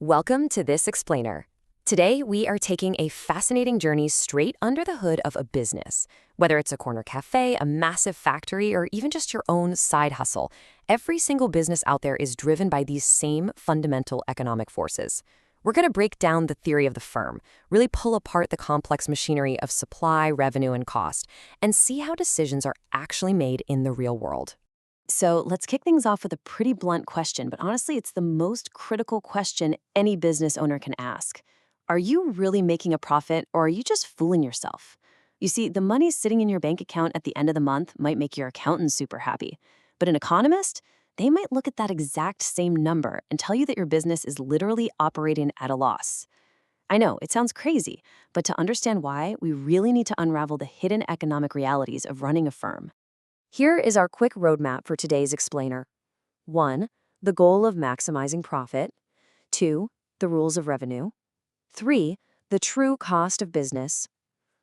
Welcome to This Explainer. Today, we are taking a fascinating journey straight under the hood of a business. Whether it's a corner cafe, a massive factory, or even just your own side hustle, every single business out there is driven by these same fundamental economic forces. We're going to break down the theory of the firm, really pull apart the complex machinery of supply, revenue, and cost, and see how decisions are actually made in the real world. So let's kick things off with a pretty blunt question, but honestly, it's the most critical question any business owner can ask. Are you really making a profit, or are you just fooling yourself? You see, the money sitting in your bank account at the end of the month might make your accountant super happy, but an economist, they might look at that exact same number and tell you that your business is literally operating at a loss. I know, it sounds crazy, but to understand why, we really need to unravel the hidden economic realities of running a firm. Here is our quick roadmap for today's explainer. 1. The goal of maximizing profit. 2. The rules of revenue. 3. The true cost of business.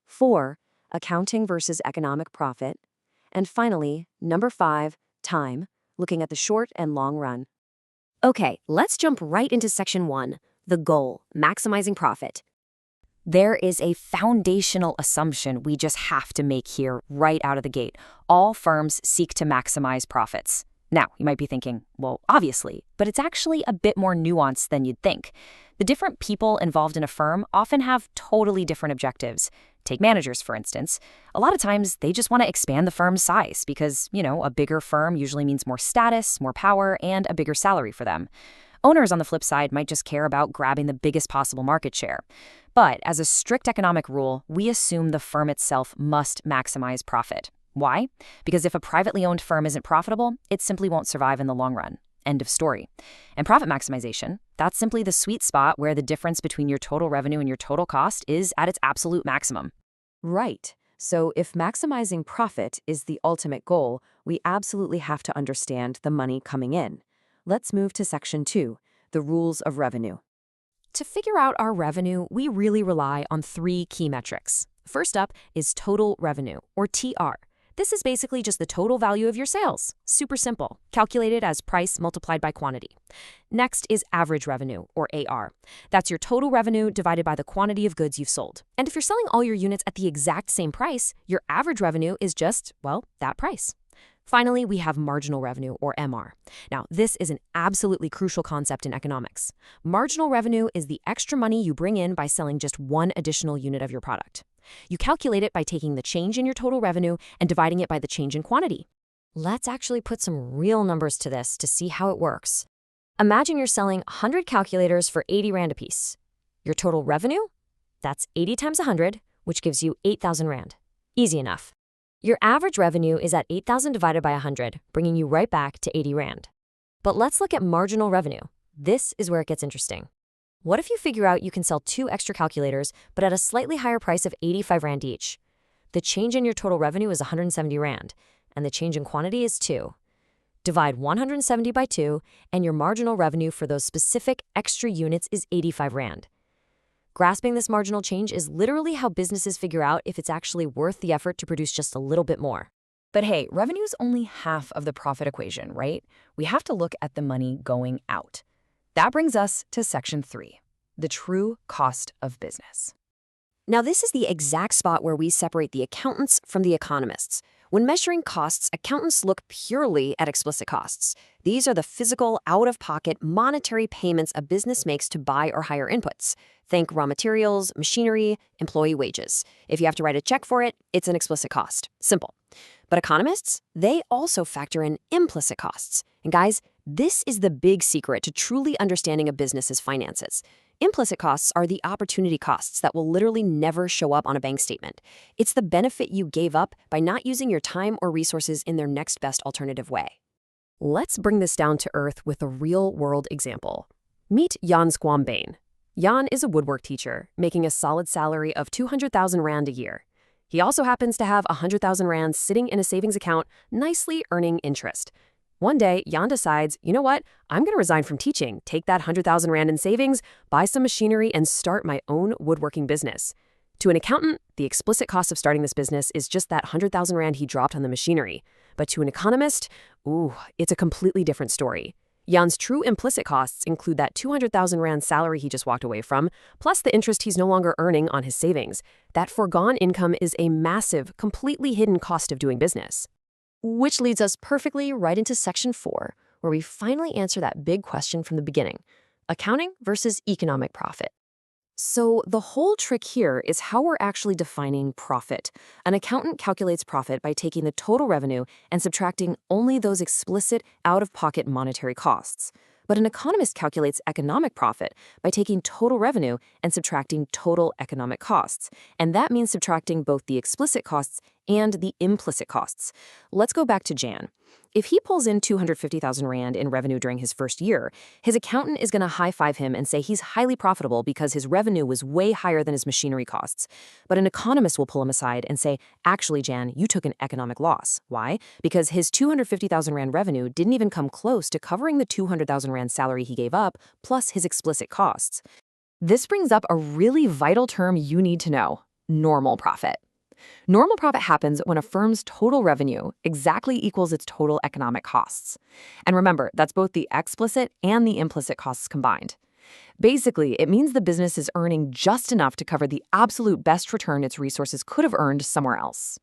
4. Accounting versus economic profit. And finally, number 5, time, looking at the short and long run. Okay, let's jump right into section 1, the goal, maximizing profit. There is a foundational assumption we just have to make here right out of the gate. All firms seek to maximize profits. Now, you might be thinking, well, obviously, but it's actually a bit more nuanced than you'd think. The different people involved in a firm often have totally different objectives. Take managers, for instance. A lot of times, they just want to expand the firm's size because, a bigger firm usually means more status, more power, and a bigger salary for them. Owners, on the flip side, might just care about grabbing the biggest possible market share. But as a strict economic rule, we assume the firm itself must maximize profit. Why? Because if a privately owned firm isn't profitable, it simply won't survive in the long run. End of story. And profit maximization, that's simply the sweet spot where the difference between your total revenue and your total cost is at its absolute maximum. Right. So if maximizing profit is the ultimate goal, we absolutely have to understand the money coming in. Let's move to section 2, the rules of revenue. To figure out our revenue, we really rely on 3 key metrics. First up is total revenue, or TR. This is basically just the total value of your sales. Super simple, calculated as price multiplied by quantity. Next is average revenue, or AR. That's your total revenue divided by the quantity of goods you've sold. And if you're selling all your units at the exact same price, your average revenue is just, that price. Finally, we have marginal revenue, or MR. Now, this is an absolutely crucial concept in economics. Marginal revenue is the extra money you bring in by selling just one additional unit of your product. You calculate it by taking the change in your total revenue and dividing it by the change in quantity. Let's actually put some real numbers to this to see how it works. Imagine you're selling 100 calculators for 80 Rand apiece. Your total revenue? That's 80 times 100, which gives you 8,000 Rand. Easy enough. Your average revenue is at 8,000 divided by 100, bringing you right back to 80 Rand. But let's look at marginal revenue. This is where it gets interesting. What if you figure out you can sell 2 extra calculators, but at a slightly higher price of 85 Rand each? The change in your total revenue is 170 Rand, and the change in quantity is 2. Divide 170 by 2, and your marginal revenue for those specific extra units is 85 Rand. Grasping this marginal change is literally how businesses figure out if it's actually worth the effort to produce just a little bit more. But hey, revenue's only half of the profit equation, right? We have to look at the money going out. That brings us to section 3, the true cost of business. Now, this is the exact spot where we separate the accountants from the economists. When measuring costs, accountants look purely at explicit costs. These are the physical, out-of-pocket, monetary payments a business makes to buy or hire inputs. Think raw materials, machinery, employee wages. If you have to write a check for it, it's an explicit cost. Simple. But economists, they also factor in implicit costs. And guys, this is the big secret to truly understanding a business's finances. Implicit costs are the opportunity costs that will literally never show up on a bank statement. It's the benefit you gave up by not using your time or resources in their next best alternative way. Let's bring this down to earth with a real-world example. Meet Jan Squambain. Jan is a woodwork teacher, making a solid salary of 200,000 Rand a year. He also happens to have 100,000 Rand sitting in a savings account, nicely earning interest. One day, Jan decides, you know what, I'm going to resign from teaching, take that 100,000 Rand in savings, buy some machinery, and start my own woodworking business. To an accountant, the explicit cost of starting this business is just that 100,000 Rand he dropped on the machinery. But to an economist, it's a completely different story. Jan's true implicit costs include that 200,000 Rand salary he just walked away from, plus the interest he's no longer earning on his savings. That foregone income is a massive, completely hidden cost of doing business. Which leads us perfectly right into section 4, where we finally answer that big question from the beginning: accounting versus economic profit. So the whole trick here is how we're actually defining profit. An accountant calculates profit by taking the total revenue and subtracting only those explicit, out-of-pocket monetary costs. But an economist calculates economic profit by taking total revenue and subtracting total economic costs. And that means subtracting both the explicit costs and the implicit costs. Let's go back to Jan. If he pulls in 250,000 Rand in revenue during his first year, his accountant is going to high-five him and say he's highly profitable because his revenue was way higher than his machinery costs. But an economist will pull him aside and say, actually, Jan, you took an economic loss. Why? Because his 250,000 Rand revenue didn't even come close to covering the 200,000 Rand salary he gave up, plus his explicit costs. This brings up a really vital term you need to know: normal profit. Normal profit happens when a firm's total revenue exactly equals its total economic costs. And remember, that's both the explicit and the implicit costs combined. Basically, it means the business is earning just enough to cover the absolute best return its resources could have earned somewhere else.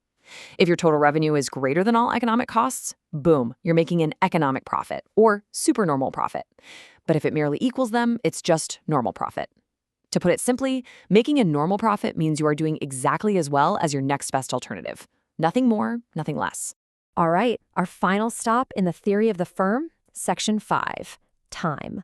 If your total revenue is greater than all economic costs, boom, you're making an economic profit, or supernormal profit. But if it merely equals them, it's just normal profit. To put it simply, making a normal profit means you are doing exactly as well as your next best alternative. Nothing more, nothing less. All right, our final stop in the theory of the firm, section 5, time.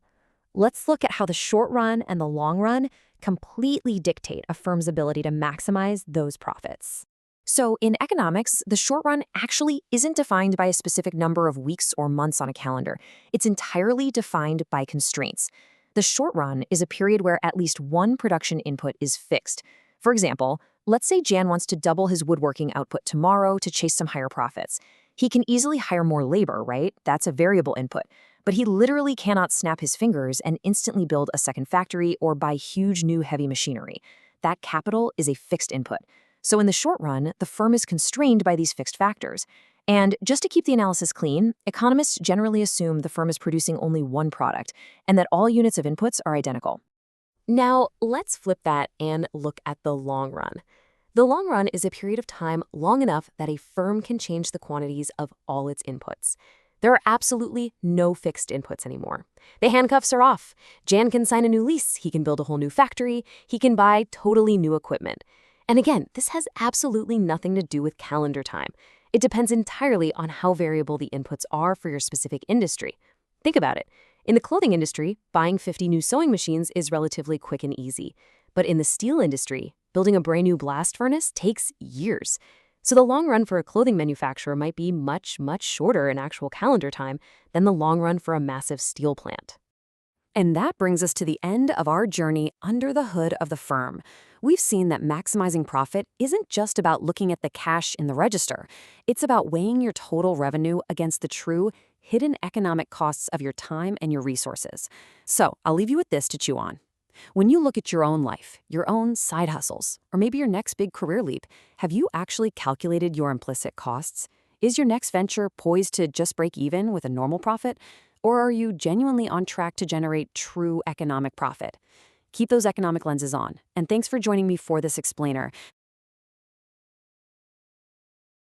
Let's look at how the short run and the long run completely dictate a firm's ability to maximize those profits. So in economics, the short run actually isn't defined by a specific number of weeks or months on a calendar. It's entirely defined by constraints. The short run is a period where at least one production input is fixed. For example, let's say Jan wants to double his woodworking output tomorrow to chase some higher profits. He can easily hire more labor, right? That's a variable input. But he literally cannot snap his fingers and instantly build a second factory or buy huge new heavy machinery. That capital is a fixed input. So in the short run, the firm is constrained by these fixed factors. And just to keep the analysis clean, economists generally assume the firm is producing only one product and that all units of inputs are identical. Now, let's flip that and look at the long run. The long run is a period of time long enough that a firm can change the quantities of all its inputs. There are absolutely no fixed inputs anymore. The handcuffs are off. Jan can sign a new lease. He can build a whole new factory. He can buy totally new equipment. And again, this has absolutely nothing to do with calendar time. It depends entirely on how variable the inputs are for your specific industry. Think about it. In the clothing industry, buying 50 new sewing machines is relatively quick and easy. But in the steel industry, building a brand new blast furnace takes years. So the long run for a clothing manufacturer might be much, much shorter in actual calendar time than the long run for a massive steel plant. And that brings us to the end of our journey under the hood of the firm. We've seen that maximizing profit isn't just about looking at the cash in the register. It's about weighing your total revenue against the true, hidden economic costs of your time and your resources. So I'll leave you with this to chew on. When you look at your own life, your own side hustles, or maybe your next big career leap, have you actually calculated your implicit costs? Is your next venture poised to just break even with a normal profit? Or are you genuinely on track to generate true economic profit? Keep those economic lenses on. And thanks for joining me for this explainer.